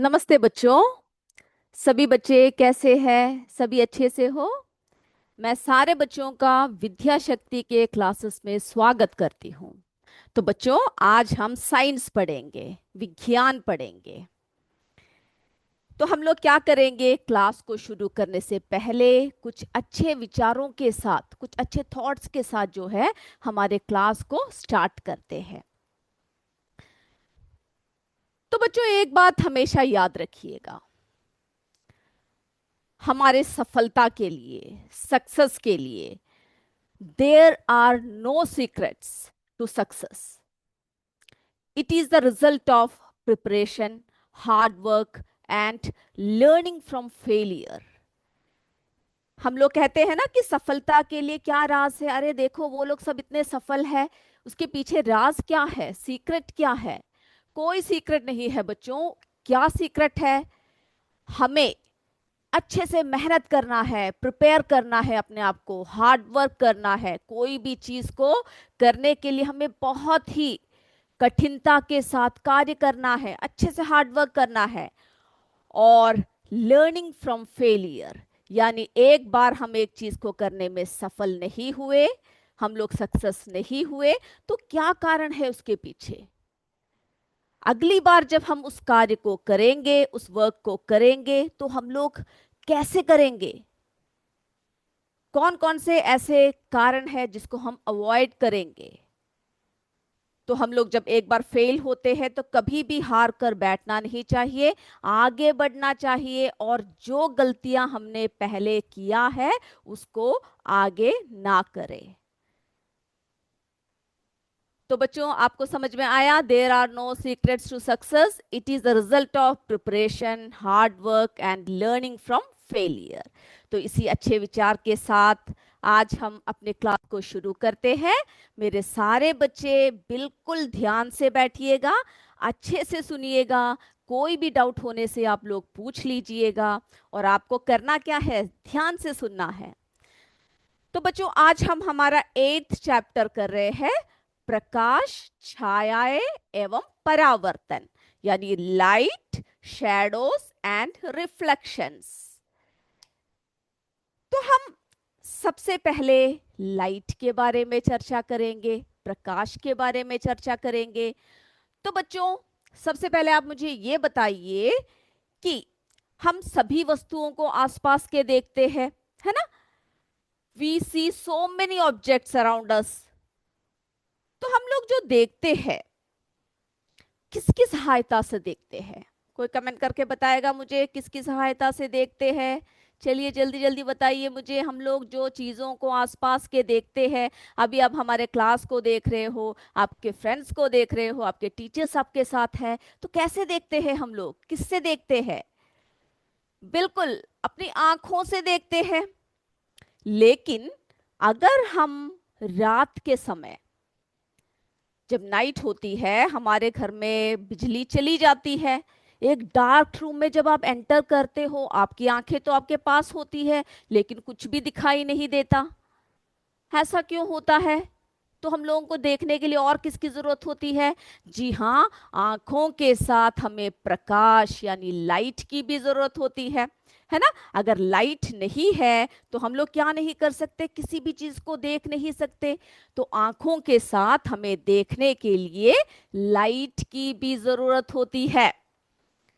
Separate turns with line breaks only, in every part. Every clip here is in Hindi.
नमस्ते बच्चों। सभी बच्चे कैसे हैं? सभी अच्छे से हो? मैं सारे बच्चों का विद्या शक्ति के क्लासेस में स्वागत करती हूँ। तो बच्चों, आज हम साइंस पढ़ेंगे, विज्ञान पढ़ेंगे। तो हम लोग क्या करेंगे, क्लास को शुरू करने से पहले कुछ अच्छे विचारों के साथ, कुछ अच्छे थॉट्स के साथ जो है हमारे क्लास को स्टार्ट करते हैं। तो बच्चों, एक बात हमेशा याद रखिएगा, हमारे सफलता के लिए, सक्सेस के लिए, there are no secrets to success. It is the result of preparation, hard work and learning from failure. हम लोग कहते हैं ना कि सफलता के लिए क्या राज है। अरे देखो, वो लोग सब इतने सफल है, उसके पीछे राज क्या है, सीक्रेट क्या है? कोई सीक्रेट नहीं है बच्चों। क्या सीक्रेट है? हमें अच्छे से मेहनत करना है, प्रिपेयर करना है, अपने आप को हार्ड वर्क करना है। कोई भी चीज को करने के लिए हमें बहुत ही कठिनता के साथ कार्य करना है, अच्छे से हार्ड वर्क करना है। और लर्निंग फ्रॉम फेलियर, यानी एक बार हम एक चीज को करने में सफल नहीं हुए, हम लोग सक्सेस नहीं हुए, तो क्या कारण है उसके पीछे? अगली बार जब हम उस कार्य को करेंगे, उस वर्क को करेंगे, तो हम लोग कैसे करेंगे? कौन कौन से ऐसे कारण हैं जिसको हम अवॉइड करेंगे? तो हम लोग जब एक बार फेल होते हैं तो कभी भी हार कर बैठना नहीं चाहिए, आगे बढ़ना चाहिए और जो गलतियां हमने पहले किया है उसको आगे ना करें। तो बच्चों, आपको समझ में आया? There are no secrets to success, it is the result of preparation, hard work and learning from failure. तो इसी अच्छे विचार के साथ आज हम अपने क्लास को शुरू करते हैं। मेरे सारे बच्चे बिल्कुल ध्यान से बैठिएगा, अच्छे से सुनिएगा। कोई भी डाउट होने से आप लोग पूछ लीजिएगा। और आपको करना क्या है? ध्यान से सुनना है। तो बच्चों, आज हम हमारा 8th चैप्टर कर रहे हैं, प्रकाश, छायाएं एवं परावर्तन, यानी लाइट, शैडोज एंड रिफ्लेक्शंस। तो हम सबसे पहले लाइट के बारे में चर्चा करेंगे, प्रकाश के बारे में चर्चा करेंगे। तो बच्चों, सबसे पहले आप मुझे ये बताइए कि हम सभी वस्तुओं को आसपास के देखते हैं, है ना? We see so many objects around us. तो हम लोग जो देखते हैं, किसकी सहायता से देखते हैं? कोई कमेंट करके बताएगा मुझे, किसकी सहायता से देखते हैं? चलिए जल्दी जल्दी बताइए मुझे। हम लोग जो चीज़ों को आसपास के देखते हैं, अभी आप हमारे क्लास को देख रहे हो, आपके फ्रेंड्स को देख रहे हो, आपके टीचर्स आपके साथ हैं, तो कैसे देखते हैं हम लोग? किससे देखते हैं? बिल्कुल, अपनी आंखों से देखते हैं। लेकिन अगर हम रात के समय, जब नाइट होती है, हमारे घर में बिजली चली जाती है, एक डार्क रूम में जब आप एंटर करते हो, आपकी आंखें तो आपके पास होती है लेकिन कुछ भी दिखाई नहीं देता। ऐसा क्यों होता है? तो हम लोगों को देखने के लिए और किसकी जरूरत होती है? जी हाँ, आंखों के साथ हमें प्रकाश यानी लाइट की भी जरूरत होती है ना? अगर लाइट नहीं है तो हम लोग क्या नहीं कर सकते? किसी भी चीज को देख नहीं सकते। तो आंखों के साथ हमें देखने के लिए लाइट की भी जरूरत होती है।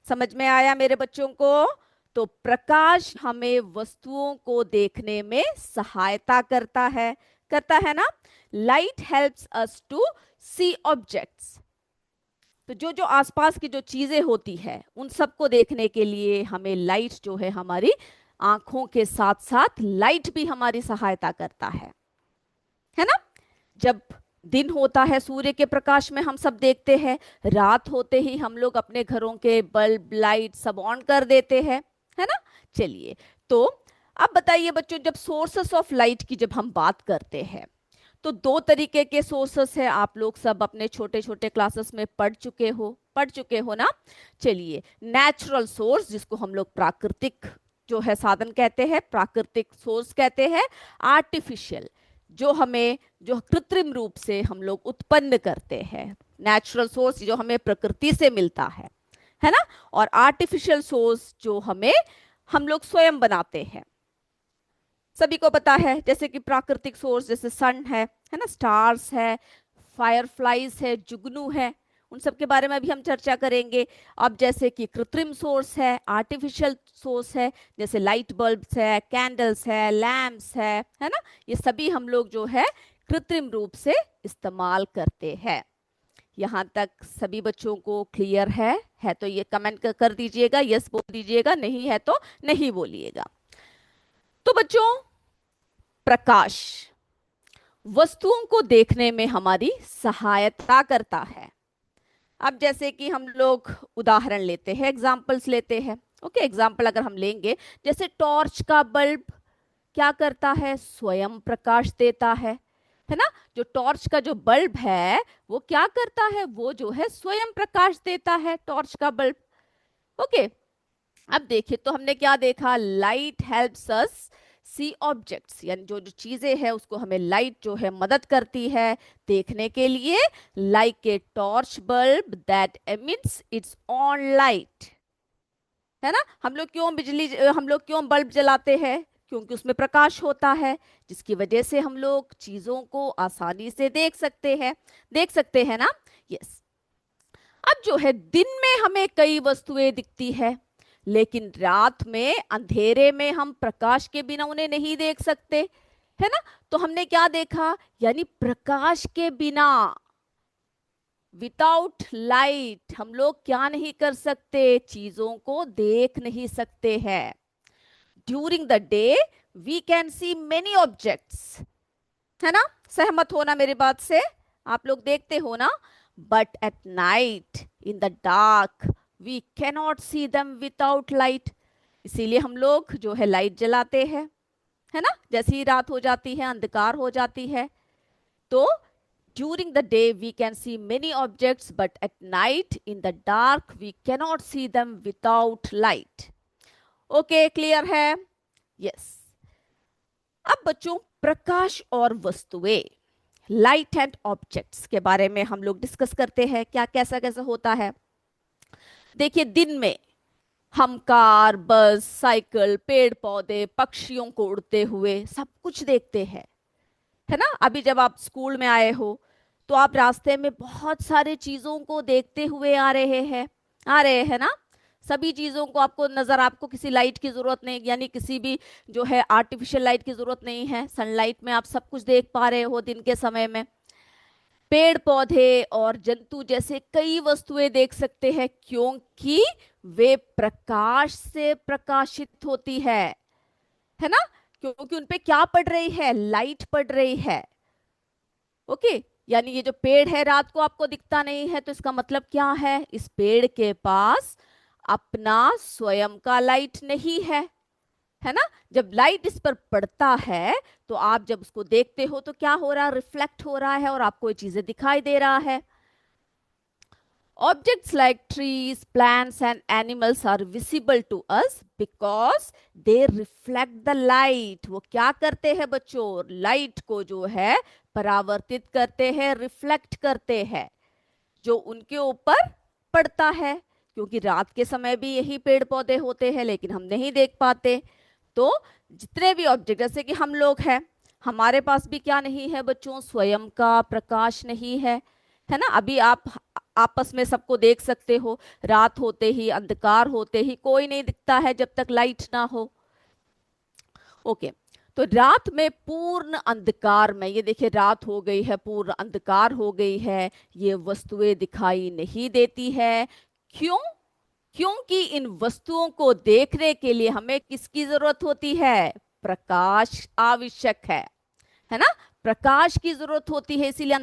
समझ में आया मेरे बच्चों को? तो प्रकाश हमें वस्तुओं को देखने में सहायता करता है ना? Light helps us to see objects. तो जो जो आसपास की जो चीजें होती है, उन सबको देखने के लिए हमें लाइट जो है, हमारी आंखों के साथ साथ लाइट भी हमारी सहायता करता है ना? जब दिन होता है, सूर्य के प्रकाश में हम सब देखते हैं। रात होते ही हम लोग अपने घरों के बल्ब, लाइट सब ऑन कर देते हैं, है ना? चलिए, तो अब बताइए बच्चों, जब सोर्सेस ऑफ लाइट की जब हम बात करते हैं, तो दो तरीके के सोर्सेस है। आप लोग सब अपने छोटे छोटे क्लासेस में पढ़ चुके हो ना? चलिए, नेचुरल सोर्स, जिसको हम लोग प्राकृतिक जो है साधन कहते हैं, प्राकृतिक सोर्स कहते हैं। आर्टिफिशियल, जो हमें, जो कृत्रिम रूप से हम लोग उत्पन्न करते हैं। नेचुरल सोर्स जो हमें प्रकृति से मिलता है है ना। और आर्टिफिशियल सोर्स जो हम लोग स्वयं बनाते हैं। सभी को पता है, जैसे कि प्राकृतिक सोर्स जैसे सन है ना, स्टार्स है, फायरफ्लाइज है, जुगनू है, उन सब के बारे में भी हम चर्चा करेंगे। अब जैसे कि कृत्रिम सोर्स है, आर्टिफिशियल सोर्स है, जैसे लाइट बल्ब्स है, कैंडल्स है, लैम्प्स है ना, ये सभी हम लोग जो है कृत्रिम रूप से इस्तेमाल करते हैं। यहाँ तक सभी बच्चों को क्लियर है तो ये कमेंट कर दीजिएगा, यस बोल दीजिएगा, नहीं है तो नहीं बोलिएगा। तो बच्चों, प्रकाश वस्तुओं को देखने में हमारी सहायता करता है। अब जैसे कि हम लोग उदाहरण लेते हैं, एग्जाम्पल्स लेते हैं। ओके, एग्जाम्पल अगर हम लेंगे, जैसे टॉर्च का बल्ब क्या करता है, स्वयं प्रकाश देता है ना। जो टॉर्च का जो बल्ब है वो क्या करता है, वो जो है स्वयं प्रकाश देता है, टॉर्च का बल्ब। ओके, अब देखिए तो हमने क्या देखा, लाइट हेल्प्स अस सी ऑब्जेक्ट्स, यानी जो जो चीजें हैं उसको हमें लाइट जो है मदद करती है देखने के लिए, like a torch bulb that emits its own light, है ना। हम लोग क्यों बल्ब जलाते हैं, क्योंकि उसमें प्रकाश होता है, जिसकी वजह से हम लोग चीजों को आसानी से देख सकते हैं ना। यस। अब जो है दिन में हमें कई वस्तुएं दिखती है, लेकिन रात में अंधेरे में हम प्रकाश के बिना उन्हें नहीं देख सकते, है ना। तो हमने क्या देखा, यानी प्रकाश के बिना, विदाउट लाइट हम लोग क्या नहीं कर सकते, चीजों को देख नहीं सकते हैं। During the day we can see many objects, है ना, सहमत हो ना मेरी बात से, आप लोग देखते हो ना। But at night in the dark we cannot see them without light, इसीलिए हम लोग जो है लाइट जलाते हैं, है ना। जैसे ही रात हो जाती है, अंधकार हो जाती है, तो during the day we can see many objects, but at night in the dark we cannot see them without light. Okay, clear है? Yes. अब बच्चों, प्रकाश और वस्तुएं, लाइट एंड ऑब्जेक्ट्स के बारे में हम लोग डिस्कस करते हैं, क्या कैसा कैसा होता है। देखिए, दिन में हम कार, बस, साइकिल, पेड़ पौधे, पक्षियों को उड़ते हुए सब कुछ देखते हैं, है ना। अभी जब आप स्कूल में आए हो तो आप रास्ते में बहुत सारे चीजों को देखते हुए आ रहे हैं ना। सभी चीजों को आपको नजर, आपको किसी लाइट की जरूरत नहीं, यानी किसी भी जो है आर्टिफिशियल लाइट की जरूरत नहीं है, सनलाइट में आप सब कुछ देख पा रहे हो दिन के समय में। पेड़ पौधे और जंतु जैसे कई वस्तुएं देख सकते हैं, क्योंकि वे प्रकाश से प्रकाशित होती है ना। क्योंकि उनपे क्या पड़ रही है, लाइट पड़ रही है। ओके, यानी ये जो पेड़ है रात को आपको दिखता नहीं है, तो इसका मतलब क्या है, इस पेड़ के पास अपना स्वयं का लाइट नहीं है ना। जब लाइट इस पर पड़ता है तो आप जब उसको देखते हो तो क्या हो रहा है, रिफ्लेक्ट हो रहा है और आपको ये चीजें दिखाई दे रहा है। Objects like trees, plants, and animals are visible to us because they reflect the light. वो क्या करते हैं बच्चों, लाइट को जो है परावर्तित करते हैं, रिफ्लेक्ट करते हैं, जो उनके ऊपर पड़ता है। क्योंकि रात के समय भी यही पेड़ पौधे होते हैं, लेकिन हम नहीं देख पाते। तो जितने भी ऑब्जेक्ट, जैसे कि हम लोग हैं, हमारे पास भी क्या नहीं है बच्चों, स्वयं का प्रकाश नहीं है ना। अभी आप आपस में सबको देख सकते हो, रात होते ही, अंधकार होते ही कोई नहीं दिखता है जब तक लाइट ना हो। ओके, तो रात में पूर्ण अंधकार में, ये देखिए रात हो गई है, पूर्ण अंधकार हो गई है, ये वस्तुएं दिखाई नहीं देती है। क्यों? क्योंकि इन वस्तुओं को देखने के लिए हमें किसकी जरूरत होती है, प्रकाश आवश्यक है ना। प्रकाश की जरूरत होती है, इसीलिए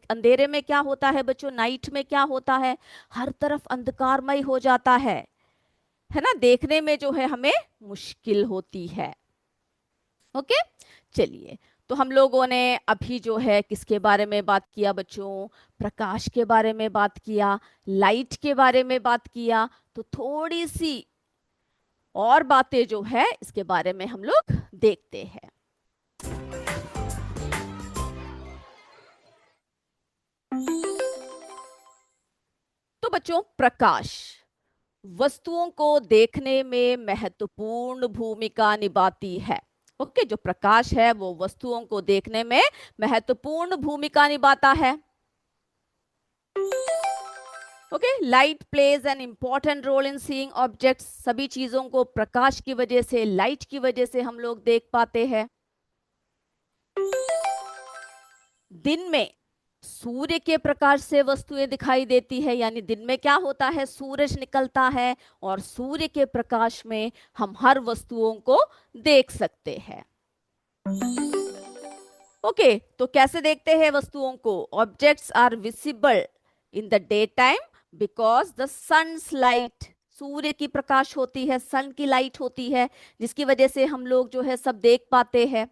अंधेरे में क्या होता है बच्चों, नाइट में क्या होता है, हर तरफ अंधकारमय हो जाता है ना, देखने में जो है हमें मुश्किल होती है। ओके, चलिए, तो हम लोगों ने अभी जो है किसके बारे में बात किया बच्चों, प्रकाश के बारे में बात किया, लाइट के बारे में बात किया। तो थोड़ी सी और बातें जो है इसके बारे में हम लोग देखते हैं। तो बच्चों, प्रकाश वस्तुओं को देखने में महत्वपूर्ण भूमिका निभाती है। ओके, जो प्रकाश है वो वस्तुओं को देखने में महत्वपूर्ण भूमिका निभाता है। Okay, light plays an important role in seeing objects. सभी चीजों को प्रकाश की वजह से, लाइट की वजह से हम लोग देख पाते हैं। दिन में सूर्य के प्रकाश से वस्तुएं दिखाई देती है, यानी दिन में क्या होता है, सूरज निकलता है और सूर्य के प्रकाश में हम हर वस्तुओं को देख सकते हैं। ओके, तो कैसे देखते हैं वस्तुओं को? Objects are visible in the day time because the sun's light, सूर्य की प्रकाश होती है, सन की लाइट होती है, जिसकी वजह से हम लोग जो है सब देख पाते हैं।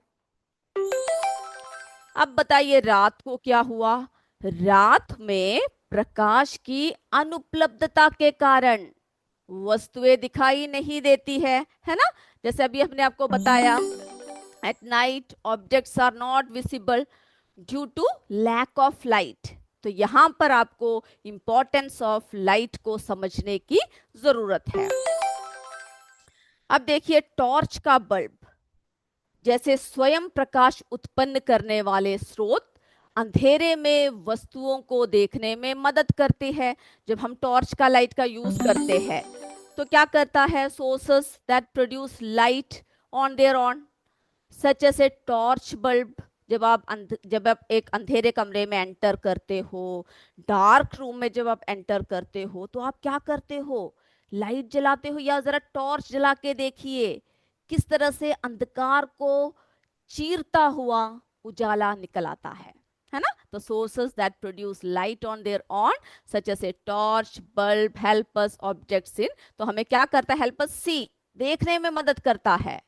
अब बताइए रात को क्या हुआ? रात में प्रकाश की अनुपलब्धता के कारण वस्तुएं दिखाई नहीं देती है ना? जैसे अभी हमने आपको बताया, at night objects are not visible due to lack of light. तो यहां पर आपको इंपॉर्टेंस ऑफ लाइट को समझने की जरूरत है। अब देखिए, टॉर्च का बल्ब जैसे स्वयं प्रकाश उत्पन्न करने वाले स्रोत अंधेरे में वस्तुओं को देखने में मदद करते हैं। जब हम टॉर्च का लाइट का यूज करते हैं तो क्या करता है, sources that produce light on their on such S A torch bulb. जब आप एक अंधेरे कमरे में एंटर करते हो, डार्क रूम में जब आप एंटर करते हो, तो आप क्या करते हो, लाइट जलाते हो। या जरा टॉर्च जला के देखिए किस तरह से अंधकार को चीरता हुआ उजाला निकल आता है ना? तो sources that produce light on their on such S A torch bulb help us objects in. तो हमें क्या करता है, हेल्प अस सी, देखने में मदद करता है।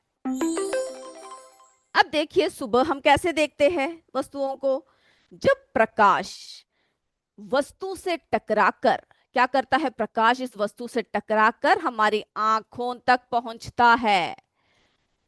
अब देखिए सुबह हम कैसे देखते हैं वस्तुओं को? जब प्रकाश वस्तु से टकराकर, क्या करता है, प्रकाश इस वस्तु से टकराकर हमारी आंखों तक पहुंचता है,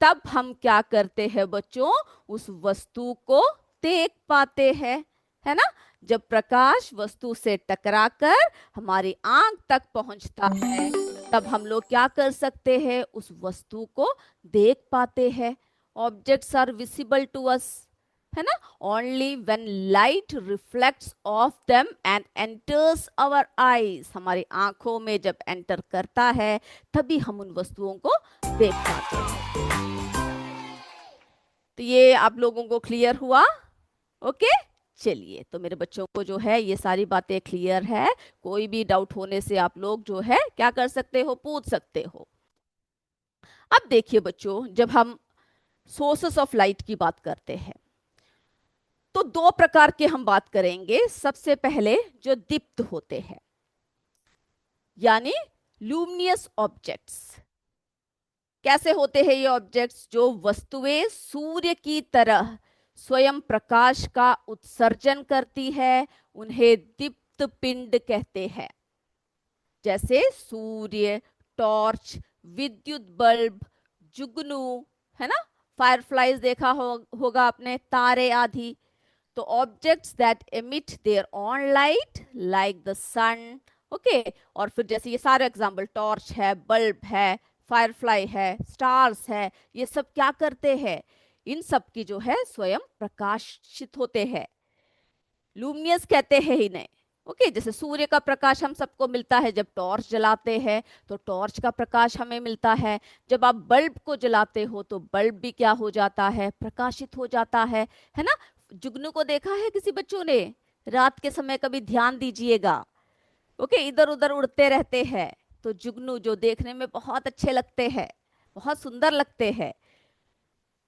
तब हम क्या करते हैं बच्चों, उस वस्तु को देख पाते हैं, है ना? जब प्रकाश वस्तु से टकराकर हमारी आंख तक पहुंचता है तब हम लोग क्या कर सकते हैं, उस वस्तु को देख पाते हैं। Objects are visible to us, है ना, only when light reflects off them and enters our eyes. हमारी आंखों में जब एंटर करता है तभी हम उन वस्तुओं को देख पाते हैं। तो ये आप लोगों को क्लियर हुआ? ओके, चलिए, तो मेरे बच्चों को जो है ये सारी बातें क्लियर है। कोई भी डाउट होने से आप लोग जो है क्या कर सकते हो, पूछ सकते हो। अब देखिए बच्चों, जब हम सोर्सेस ऑफ लाइट की बात करते हैं तो दो प्रकार के हम बात करेंगे। सबसे पहले जो दीप्त होते हैं यानी ल्यूमिनियस ऑब्जेक्ट्स। कैसे होते हैं ये ऑब्जेक्ट्स? जो वस्तुएं सूर्य की तरह स्वयं प्रकाश का उत्सर्जन करती है उन्हें दीप्त पिंड कहते हैं। जैसे सूर्य, टॉर्च, विद्युत बल्ब, जुगनू, है ना, फायरफ्लाइज देखा होगा आपने, तारे आदि। तो objects that emit their own light like the sun. Okay, और फिर जैसे ये सारे एग्जांपल, टॉर्च है, बल्ब है, फायरफ्लाई है, स्टार्स है, ये सब क्या करते हैं, इन सब की जो है स्वयं प्रकाशित होते हैं, लूमिनियस कहते हैं इन्हें। ओके, जैसे सूर्य का प्रकाश हम सबको मिलता है जब टॉर्च जलाते हैं, तो टॉर्च का प्रकाश हमें मिलता है। जब आप बल्ब को जलाते हो तो बल्ब भी क्या हो जाता है, प्रकाशित हो जाता है ना? जुगनू को देखा है किसी बच्चों ने? रात के समय कभी ध्यान दीजिएगा, ओके, इधर उधर उड़ते रहते हैं। तो जुगनू जो देखने में बहुत अच्छे लगते हैं, बहुत सुंदर लगते हैं।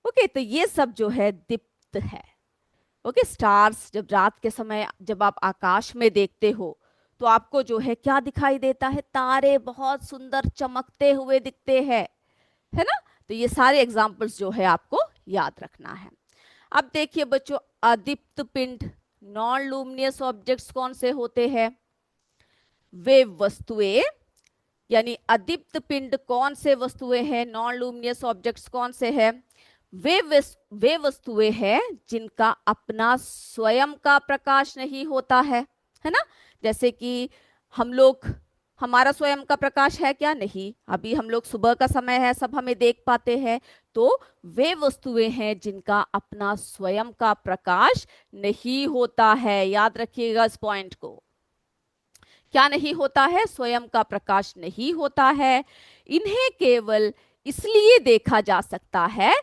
ओके, तो ये सब जो है दीप्त है। ओके, स्टार्स जब रात के समय जब आप आकाश में देखते हो तो आपको जो है क्या दिखाई देता है, तारे बहुत सुंदर चमकते हुए दिखते हैं, है ना? तो ये सारे एग्जाम्पल्स जो है आपको याद रखना है। अब देखिए बच्चों, अदीप्त पिंड, नॉन लूमिनियस ऑब्जेक्ट्स कौन से होते हैं? वे वस्तुएं, यानी अदीप्त पिंड कौन से वस्तुएं हैं, नॉन लूमिनियस ऑब्जेक्ट्स कौन से हैं? वे वस्तुएं हैं जिनका अपना स्वयं का प्रकाश नहीं होता है ना? जैसे कि हम लोग हमारा स्वयं का प्रकाश है क्या? नहीं। अभी हम लोग सुबह का समय है, सब हमें देख पाते हैं। तो वे वस्तुएं हैं जिनका अपना स्वयं का प्रकाश नहीं होता है। याद रखिएगा इस पॉइंट को। क्या नहीं होता है? स्वयं का प्रकाश नहीं होता है। इन्हें केवल इसलिए देखा जा सकता है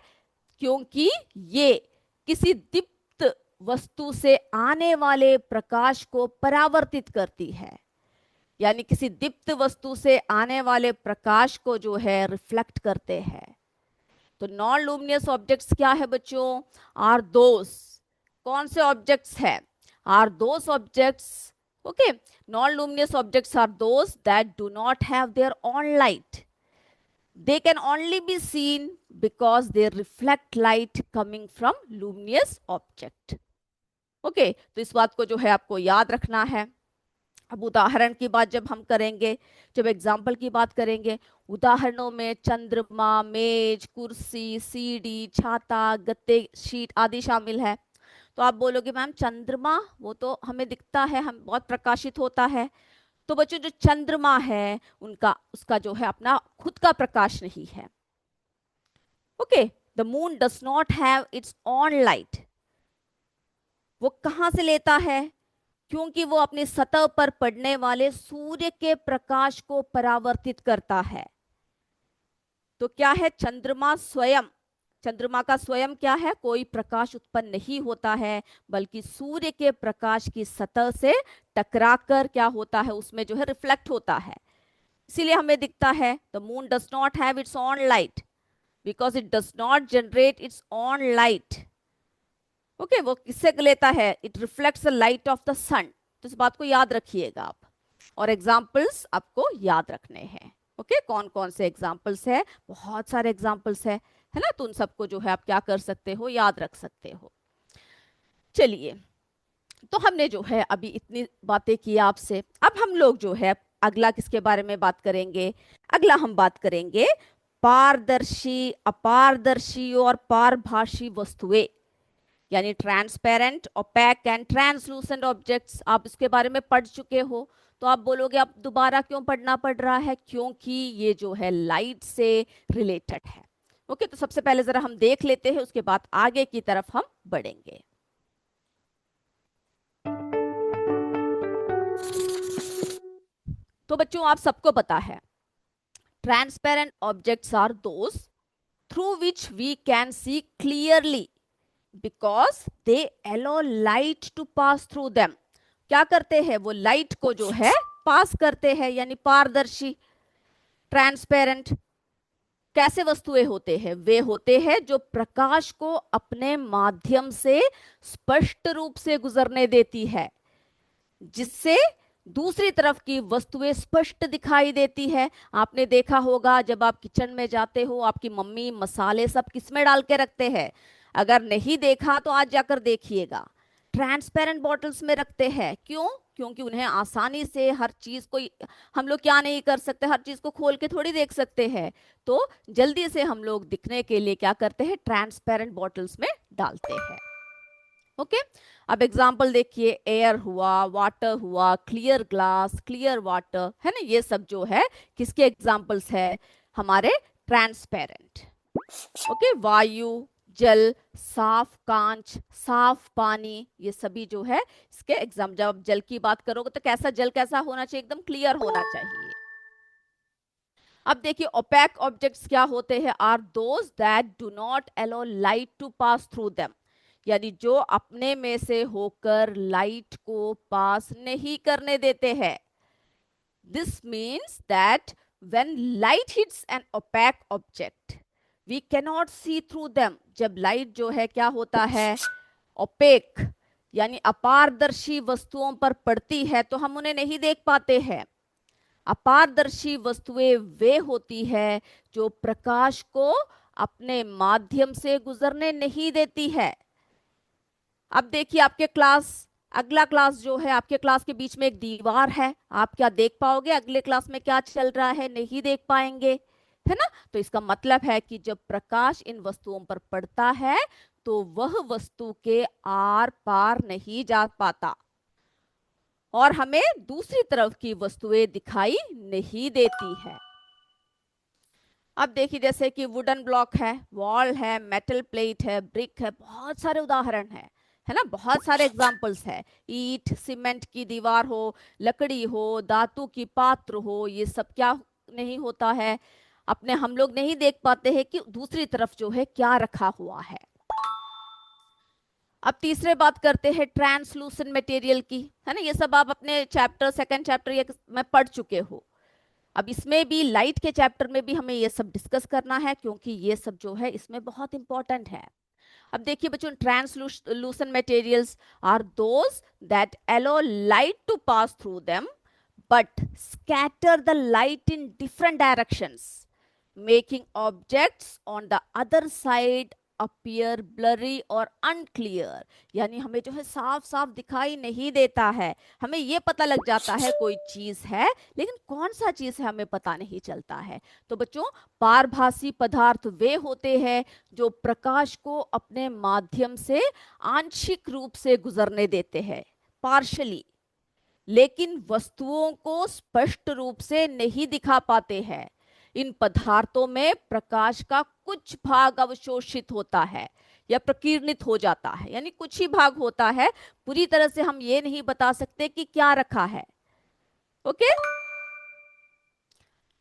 क्योंकि ये किसी दीप्त वस्तु से आने वाले प्रकाश को परावर्तित करती है, यानी किसी दीप्त वस्तु से आने वाले प्रकाश को जो है रिफ्लेक्ट करते हैं। तो नॉन लुमिनियस ऑब्जेक्ट्स क्या है बच्चों? आर दोस, कौन से ऑब्जेक्ट्स है? Are those objects, okay, non luminous objects are those that do not have their own light. They can only be seen because they reflect light coming from luminous object. Okay, तो इस बात को जो है आपको याद रखना है। अब उदाहरण की बात जब हम करेंगे, जब एग्जाम्पल की बात करेंगे, उदाहरणों में चंद्रमा, मेज, कुर्सी, सीढ़ी, छाता, गत्ते, शीट आदि शामिल है। तो आप बोलोगे मैम चंद्रमा वो तो हमें दिखता है, हम बहुत प्रकाशित होता है। तो बच्चों जो चंद्रमा है उनका उसका जो है अपना खुद का प्रकाश नहीं है। Okay, the moon does not have its own light. वो कहां से लेता है? क्योंकि वो अपनी सतह पर पड़ने वाले सूर्य के प्रकाश को परावर्तित करता है। तो क्या है? चंद्रमा स्वयं, चंद्रमा का स्वयं क्या है? कोई प्रकाश उत्पन्न नहीं होता है, बल्कि सूर्य के प्रकाश की सतह से टकराकर क्या होता है, उसमें जो है रिफ्लेक्ट होता है, इसीलिए हमें दिखता है। The moon does not have its own light because it does not generate its own light. Okay, वो किससे लेता है? It reflects the light of the sun. तो इस बात को याद रखिएगा आप, और एग्जाम्पल्स आपको याद रखने हैं। ओके, कौन कौन से एग्जाम्पल्स है? बहुत सारे एग्जाम्पल्स है ना। तो उन सबको जो है आप क्या कर सकते हो, याद रख सकते हो। चलिए, तो हमने जो है अभी इतनी बातें की आपसे। अब हम लोग जो है अगला किसके बारे में बात करेंगे? अगला हम बात करेंगे पारदर्शी, अपारदर्शी और पारभाषी वस्तुएं, यानी transparent, opaque and translucent objects. आप इसके बारे में पढ़ चुके हो। तो आप बोलोगे अब दोबारा क्यों पढ़ना पड़ रहा है? क्योंकि ये जो है लाइट से रिलेटेड है। ओके, तो सबसे पहले जरा हम देख लेते हैं, उसके बाद आगे की तरफ हम बढ़ेंगे। तो बच्चों आप सबको पता है transparent objects are those through which we can see clearly because they allow light to pass through them. क्या करते हैं? वो लाइट को जो है पास करते हैं, यानी पारदर्शी, ट्रांसपेरेंट। कैसे वस्तुएं होते हैं? वे होते हैं जो प्रकाश को अपने माध्यम से स्पष्ट रूप से गुजरने देती है, जिससे दूसरी तरफ की वस्तुएं स्पष्ट दिखाई देती है। आपने देखा होगा जब आप किचन में जाते हो, आपकी मम्मी मसाले सब किसमें डाल के रखते हैं? अगर नहीं देखा तो आज जाकर देखिएगा, ट्रांसपेरेंट बॉटल्स में रखते हैं। क्यों? क्योंकि उन्हें आसानी से हर चीज को हम लोग क्या नहीं कर सकते, हर चीज को खोल के थोड़ी देख सकते हैं। तो जल्दी से हम लोग दिखने के लिए क्या करते हैं? ट्रांसपेरेंट बॉटल्स में डालते हैं। ओके, अब एग्जाम्पल देखिए, एयर हुआ, वाटर हुआ, क्लियर ग्लास, क्लियर वाटर, है ना। ये सब जो है किसके एग्जाम्पल्स है? हमारे ट्रांसपेरेंट। ओके, वायु, जल, साफ कांच, साफ पानी, ये सभी जो है इसके एग्जाम। जब आप जल की बात करोगे तो कैसा जल कैसा होना चाहिए? एकदम क्लियर होना चाहिए। अब देखिए ओपैक ऑब्जेक्ट्स क्या होते हैं? Are those that do not allow light to pass through them, यानी जो अपने में से होकर लाइट को पास नहीं करने देते हैं। This means that when light hits an opaque object we cannot see through them. जब लाइट जो है क्या होता है? ओपेक, यानी अपारदर्शी वस्तुओं पर पड़ती है तो हम उन्हें नहीं देख पाते हैं। अपारदर्शी वस्तुएं वे होती है जो प्रकाश को अपने माध्यम से गुजरने नहीं देती है। अब देखिए आपके क्लास, अगला क्लास जो है, आपके क्लास के बीच में एक दीवार है, आप क्या देख पाओगे? अगले क्लास में क्या चल रहा है नहीं देख पाएंगे, है ना। तो इसका मतलब है कि जब प्रकाश इन वस्तुओं पर पड़ता है तो वह वस्तु के आर पार नहीं जा पाता। और हमें दूसरी तरफ की वस्तुएं दिखाई नहीं देती है। अब देखिए, जैसे कि वुडन ब्लॉक है, वॉल है, मेटल प्लेट है, ब्रिक है, बहुत सारे उदाहरण है ना, बहुत सारे एग्जाम्पल्स है। ईंट, सीमेंट की दीवार हो, लकड़ी हो, धातु की पात्र हो, ये सब क्या नहीं होता है, अपने हम लोग नहीं देख पाते हैं कि दूसरी तरफ जो है क्या रखा हुआ है। अब तीसरे बात करते हैं ट्रांसलूसेंट मटेरियल की, है ना, ये सब आप अपने चैप्टर, सेकंड चैप्टर ये में पढ़ चुके हो। अब इसमें भी लाइट के चैप्टर में भी हमें ये सब डिस्कस करना है, क्योंकि ये सब जो है इसमें बहुत इंपॉर्टेंट है। अब देखिए बच्चों, translucent materials are those that allow light to pass through them but scatter the light in different directions, making objects on the other side appear blurry और unclear। यानी हमें जो है साफ साफ दिखाई नहीं देता है, हमें ये पता लग जाता है कोई चीज है, लेकिन कौन सा चीज है हमें पता नहीं चलता है। तो बच्चों, पारभासी पदार्थ वे होते हैं जो प्रकाश को अपने माध्यम से आंशिक रूप से गुजरने देते हैं, पार्शली, लेकिन वस्तुओं को स्पष्ट रूप से नहीं दिखा पाते हैं। इन पदार्थों में प्रकाश का कुछ भाग अवशोषित होता है या प्रकीर्णित हो जाता है, यानी कुछ ही भाग होता है, पूरी तरह से हम ये नहीं बता सकते कि क्या रखा है। ओके,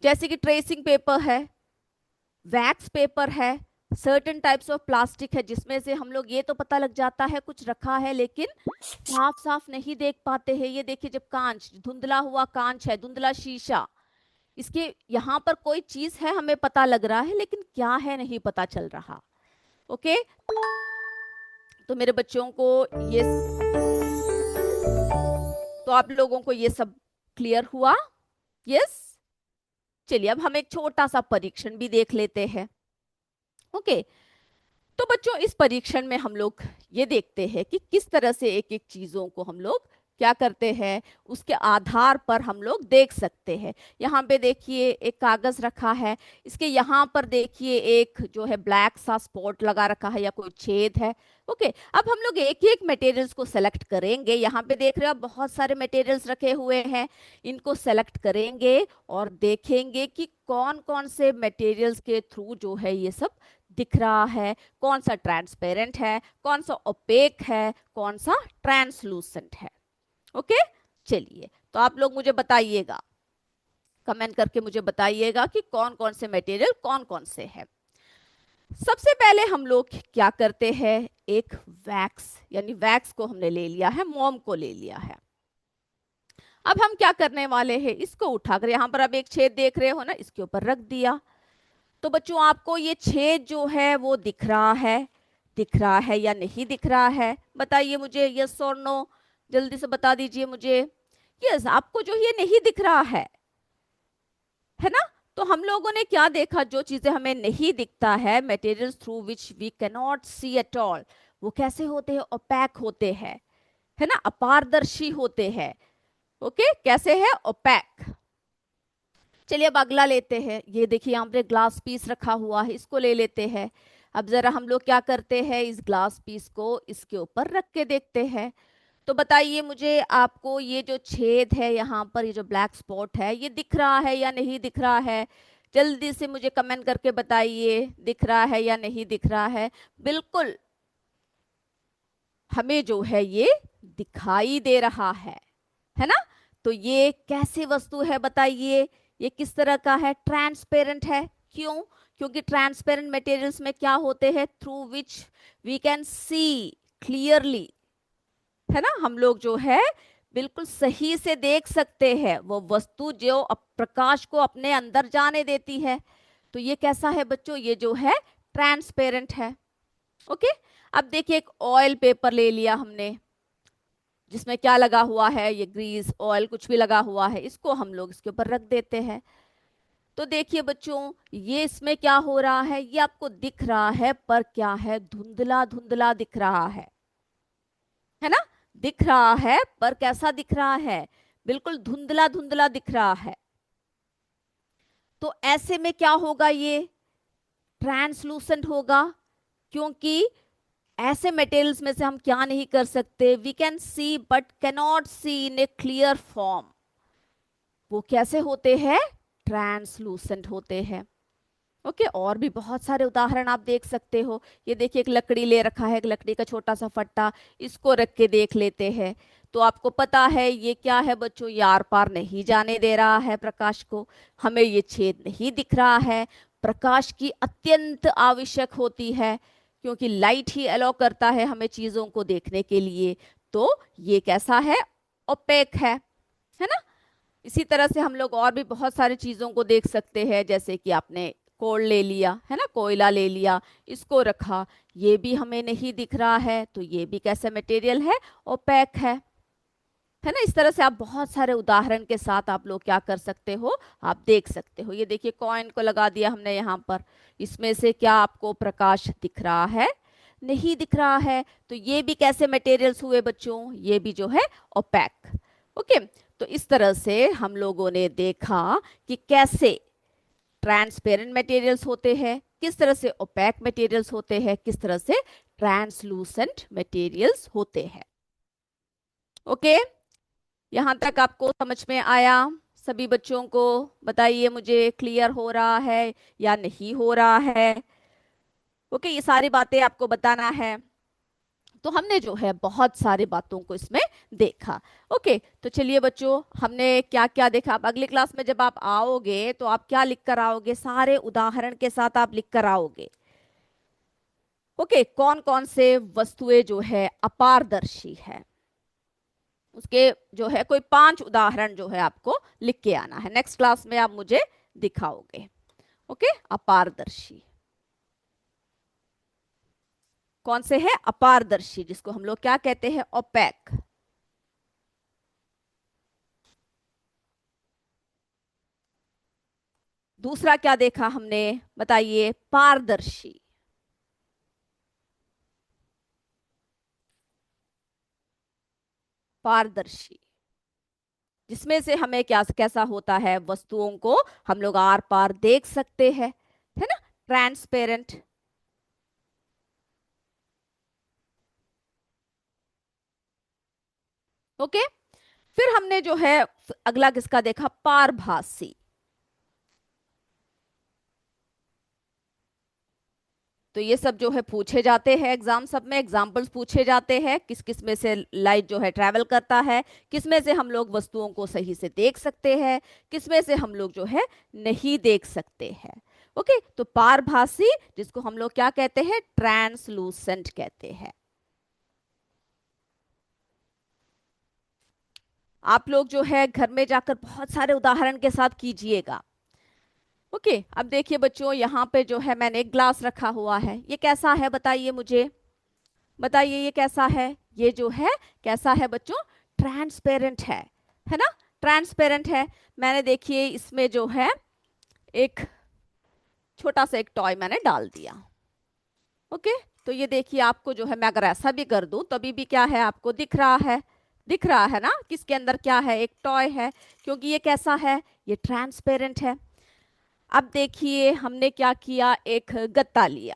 जैसे कि ट्रेसिंग पेपर है, वैक्स पेपर है, सर्टेन टाइप्स ऑफ प्लास्टिक है, जिसमें से हम लोग ये तो पता लग जाता है कुछ रखा है, लेकिन साफ साफ नहीं देख पाते हैं। ये देखिए, जब कांच, धुंधला हुआ कांच है, धुंधला शीशा, इसके यहाँ पर कोई चीज है हमें पता लग रहा है, लेकिन क्या है नहीं पता चल रहा। ओके, तो मेरे बच्चों को ये, तो आप लोगों को ये सब क्लियर हुआ? यस। चलिए अब हम एक छोटा सा परीक्षण भी देख लेते हैं। ओके, तो बच्चों, इस परीक्षण में हम लोग ये देखते हैं कि किस तरह से एक एक चीजों को हम लोग क्या करते हैं, उसके आधार पर हम लोग देख सकते हैं। यहाँ पे देखिए एक कागज रखा है, इसके यहाँ पर देखिए एक जो है ब्लैक सा स्पॉट लगा रखा है या कोई छेद है। ओके, अब हम लोग एक एक मटेरियल्स को सेलेक्ट करेंगे। यहाँ पे देख रहे हो बहुत सारे मटेरियल्स रखे हुए हैं, इनको सेलेक्ट करेंगे और देखेंगे कि कौन कौन से मटेरियल्स के थ्रू जो है ये सब दिख रहा है, कौन सा ट्रांसपेरेंट है, कौन सा ओपेक है, कौन सा ट्रांसलूसेंट है। ओके, चलिए तो आप लोग मुझे बताइएगा, कमेंट करके मुझे बताइएगा कि कौन कौन से मटेरियल कौन कौन से हैं। सबसे पहले हम लोग क्या करते हैं, एक वैक्स, यानी वैक्स को हमने ले लिया है, मोम को ले लिया है। अब हम क्या करने वाले हैं, इसको उठाकर यहाँ पर अब एक छेद देख रहे हो ना, इसके ऊपर रख दिया। तो बच्चों, आपको ये छेद जो है वो दिख रहा है या नहीं दिख रहा है, बताइए मुझे, यस और नो, जल्दी से बता दीजिए मुझे। यस, आपको जो ये नहीं दिख रहा है ना। तो हम लोगों ने क्या देखा, जो चीजें हमें नहीं दिखता है, materials through which we can not see at all, वो कैसे होते हैं, ओपैक होते हैं, है ना, अपारदर्शी होते हैं। ओके, कैसे है, ओपैक। चलिए अब अगला लेते हैं, ये देखिए यहाँ पे ग्लास पीस रखा हुआ है, इसको ले लेते हैं। अब जरा हम लोग क्या करते हैं, इस ग्लास पीस को इसके ऊपर रख के देखते हैं। तो बताइए मुझे, आपको ये जो छेद है यहाँ पर, ये जो ब्लैक स्पॉट है, ये दिख रहा है या नहीं दिख रहा है? जल्दी से मुझे कमेंट करके बताइए, दिख रहा है या नहीं दिख रहा है? बिल्कुल, हमें जो है ये दिखाई दे रहा है ना। तो ये कैसी वस्तु है बताइए, ये किस तरह का है, ट्रांसपेरेंट है। क्यों? क्योंकि ट्रांसपेरेंट मटेरियल्स में क्या होते हैं, through which we can see clearly, है ना, हम लोग जो है बिल्कुल सही से देख सकते हैं वो वस्तु जो प्रकाश को अपने अंदर जाने देती है। तो ये कैसा है बच्चों, ये जो है ट्रांसपेरेंट है। ओके, अब देखिए एक ऑयल पेपर ले लिया हमने, जिसमें क्या लगा हुआ है, ये ग्रीस, ऑयल, कुछ भी लगा हुआ है, इसको हम लोग इसके ऊपर रख देते हैं। तो देखिए बच्चों, ये इसमें क्या हो रहा है, ये आपको दिख रहा है, पर क्या है, धुंधला धुंधला दिख रहा है ना, दिख रहा है, पर कैसा दिख रहा है, बिल्कुल धुंधला धुंधला दिख रहा है। तो ऐसे में क्या होगा, ये ट्रांसलूसेंट होगा, क्योंकि ऐसे मटेरियल्स में से हम क्या नहीं कर सकते, we can see but cannot see in a clear form. वो कैसे होते हैं, ट्रांसलूसेंट होते हैं। ओके और भी बहुत सारे उदाहरण आप देख सकते हो। ये देखिए एक लकड़ी ले रखा है, एक लकड़ी का छोटा सा फट्टा, इसको रख के देख लेते हैं। तो आपको पता है ये क्या है बच्चों, ये आर पार नहीं जाने दे रहा है प्रकाश को, हमें ये छेद नहीं दिख रहा है। प्रकाश की अत्यंत आवश्यक होती है, क्योंकि लाइट ही अलाउ करता है हमें चीजों को देखने के लिए। तो ये कैसा है, ओपेक है ना। इसी तरह से हम लोग और भी बहुत सारी चीजों को देख सकते हैं, जैसे कि आपने कोल ले लिया है ना, कोयला ले लिया, इसको रखा, ये भी हमें नहीं दिख रहा है, तो ये भी कैसा मटेरियल है, ओपेक है ना। इस तरह से आप बहुत सारे उदाहरण के साथ आप लोग क्या कर सकते हो, आप देख सकते हो। ये देखिए कॉइन को लगा दिया हमने यहाँ पर, इसमें से क्या आपको प्रकाश दिख रहा है, नहीं दिख रहा है। तो ये भी कैसे मटेरियल्स हुए बच्चों, ये भी जो है ओपेक। ओके तो इस तरह से हम लोगों ने देखा कि कैसे ट्रांसपेरेंट मटेरियल्स होते हैं, किस तरह से ओपेक मटेरियल्स होते हैं, किस तरह से ट्रांसलूसेंट मटेरियल्स होते हैं। ओके यहां तक आपको समझ में आया, सभी बच्चों को बताइए मुझे, क्लियर हो रहा है या नहीं हो रहा है। ओके ये सारी बातें आपको बताना है। तो हमने जो है बहुत सारी बातों को इसमें देखा। ओके तो चलिए बच्चों, हमने क्या क्या देखा। अब अगली क्लास में जब आप आओगे तो आप क्या लिख कर आओगे, सारे उदाहरण के साथ आप लिख कर आओगे। ओके कौन कौन से वस्तुएं जो है अपारदर्शी है, उसके जो है कोई 5 उदाहरण जो है आपको लिख के आना है। नेक्स्ट क्लास में आप मुझे दिखाओगे। ओके अपारदर्शी कौन से है, अपारदर्शी, जिसको हम लोग क्या कहते हैं, ओपेक। दूसरा क्या देखा हमने, बताइए, पारदर्शी। पारदर्शी जिसमें से हमें क्या कैसा होता है, वस्तुओं को हम लोग आर पार देख सकते हैं, है ना। ट्रांसपेरेंट। ओके फिर हमने जो है अगला किसका देखा, पारभासी। तो ये सब जो है पूछे जाते हैं एग्जाम, सब में एग्जाम्पल्स पूछे जाते हैं, किस किस में से लाइट जो है ट्रैवल करता है, किस में से हम लोग वस्तुओं को सही से देख सकते हैं, किस में से हम लोग जो है नहीं देख सकते हैं। ओके तो पारभासी जिसको हम लोग क्या कहते हैं, ट्रांसलूसेंट कहते हैं। आप लोग जो है घर में जाकर बहुत सारे उदाहरण के साथ कीजिएगा। ओके अब देखिए बच्चों, यहाँ पे जो है मैंने एक ग्लास रखा हुआ है, ये कैसा है बताइए मुझे, बताइए ये कैसा है, ये जो है कैसा है बच्चों, ट्रांसपेरेंट है ना, ट्रांसपेरेंट है। मैंने देखिए इसमें जो है एक छोटा सा एक टॉय मैंने डाल दिया। ओके तो ये देखिए आपको जो है, मैं अगर ऐसा भी कर दूं तभी भी क्या है, आपको दिख रहा है, दिख रहा है ना, किसके अंदर क्या है, एक टॉय है, क्योंकि ये कैसा है, ये ट्रांसपेरेंट है। अब देखिए हमने क्या किया, एक गत्ता लिया,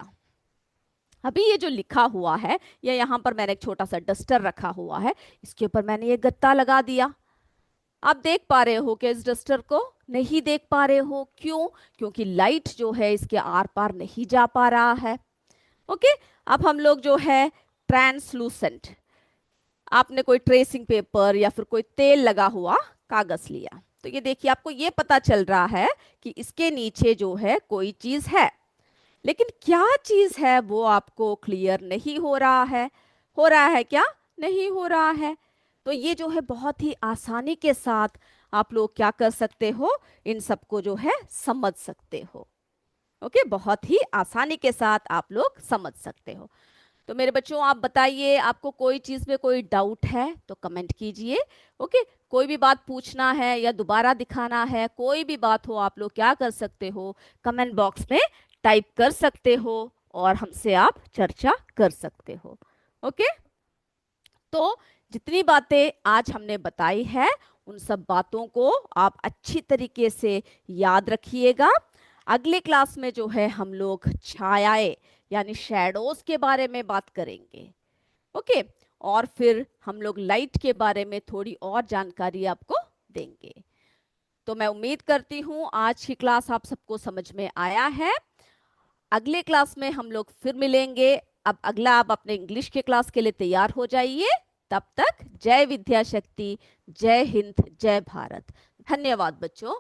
अभी ये जो लिखा हुआ है, या यहाँ पर मैंने एक छोटा सा डस्टर रखा हुआ है, इसके ऊपर मैंने ये गत्ता लगा दिया। आप देख पा रहे हो कि इस डस्टर को, नहीं देख पा रहे हो, क्यों, क्योंकि लाइट जो है इसके आर पार नहीं जा पा रहा है। ओके अब हम लोग जो है ट्रांसलूसेंट, आपने कोई ट्रेसिंग पेपर या फिर कोई तेल लगा हुआ कागज लिया, तो ये देखिए आपको ये पता चल रहा है कि इसके नीचे जो है कोई चीज है, लेकिन क्या चीज है वो आपको क्लियर नहीं हो रहा है क्या, नहीं हो रहा है। तो ये जो है बहुत ही आसानी के साथ आप लोग क्या कर सकते हो, इन सबको जो है समझ सकते हो। ओके बहुत ही आसानी के साथ आप लोग समझ सकते हो। तो मेरे बच्चों आप बताइए, आपको कोई चीज में कोई डाउट है तो कमेंट कीजिए। ओके कोई भी बात पूछना है या दोबारा दिखाना है, कोई भी बात हो, आप लोग क्या कर सकते हो, कमेंट बॉक्स में टाइप कर सकते हो और हमसे आप चर्चा कर सकते हो। ओके तो जितनी बातें आज हमने बताई है, उन सब बातों को आप अच्छी तरीके से याद रखिएगा। अगले क्लास में जो है हम लोग छायाएं यानी शैडोज के बारे में बात करेंगे। ओके। और फिर हम लोग लाइट के बारे में थोड़ी और जानकारी आपको देंगे। तो मैं उम्मीद करती हूँ आज की क्लास आप सबको समझ में आया है। अगले क्लास में हम लोग फिर मिलेंगे। अब अगला आप अपने इंग्लिश के क्लास के लिए तैयार हो जाइए। तब तक जय विद्या शक्ति, जय हिंद, जय भारत। धन्यवाद बच्चों।